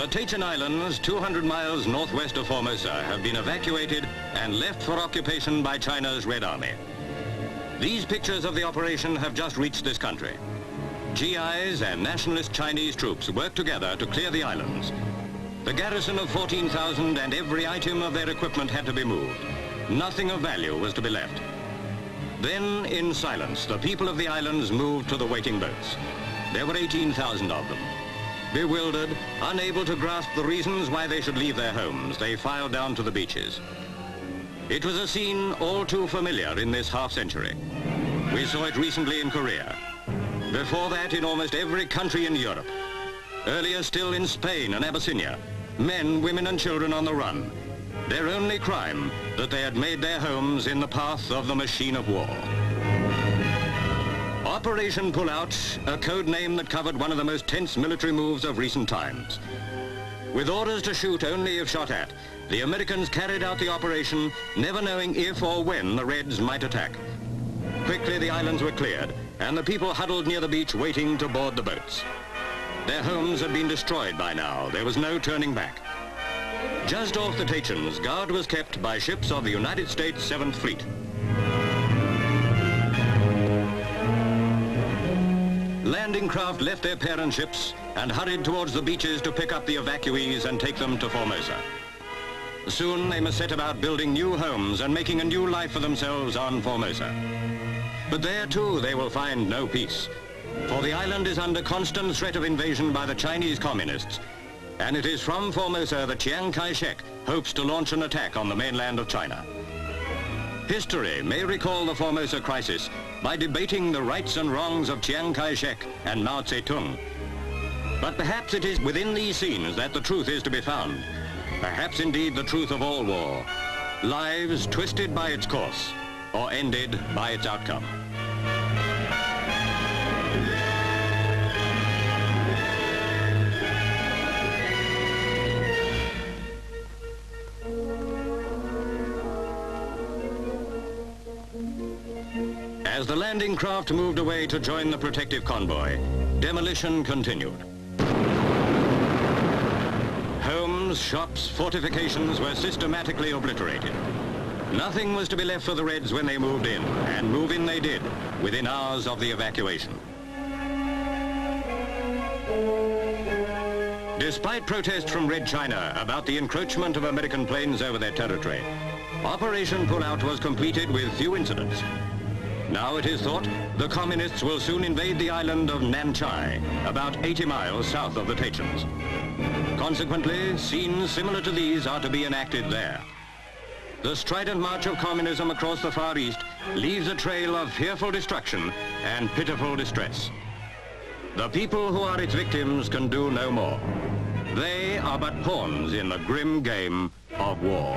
The Tachan Islands, 200 miles northwest of Formosa, have been evacuated and left for occupation by China's Red Army. These pictures of the operation have just reached this country. GIs and nationalist Chinese troops worked together to clear the islands. The garrison of 14,000 and every item of their equipment had to be moved. Nothing of value was to be left. Then, in silence, the people of the islands moved to the waiting boats. There were 18,000 of them. Bewildered, unable to grasp the reasons why they should leave their homes, they filed down to the beaches. It was a scene all too familiar in this half-century. We saw it recently in Korea. Before that, in almost every country in Europe. Earlier still in Spain and Abyssinia. Men, women and children on the run. Their only crime, that they had made their homes in the path of the machine of war. Operation Pullout, a code name that covered one of the most tense military moves of recent times. With orders to shoot only if shot at, the Americans carried out the operation, never knowing if or when the Reds might attack. Quickly the islands were cleared, and the people huddled near the beach waiting to board the boats. Their homes had been destroyed by now. There was no turning back. Just off the Tachans, guard was kept by ships of the United States 7th Fleet. Landing craft left their parent ships and hurried towards the beaches to pick up the evacuees and take them to Formosa. Soon they must set about building new homes and making a new life for themselves on Formosa. But there too they will find no peace, for the island is under constant threat of invasion by the Chinese communists, and it is from Formosa that Chiang Kai-shek hopes to launch an attack on the mainland of China. History may recall the Formosa crisis by debating the rights and wrongs of Chiang Kai-shek and Mao Zedong. But perhaps it is within these scenes that the truth is to be found. Perhaps indeed the truth of all war. Lives twisted by its course, or ended by its outcome. As the landing craft moved away to join the protective convoy, demolition continued. Homes, shops, fortifications were systematically obliterated. Nothing was to be left for the Reds when they moved in, and move in they did, within hours of the evacuation. Despite protests from Red China about the encroachment of American planes over their territory, Operation Pullout was completed with few incidents. Now it is thought the communists will soon invade the island of Nan Chai, about 80 miles south of the Tachans. Consequently, scenes similar to these are to be enacted there. The strident march of communism across the Far East leaves a trail of fearful destruction and pitiful distress. The people who are its victims can do no more. They are but pawns in the grim game of war.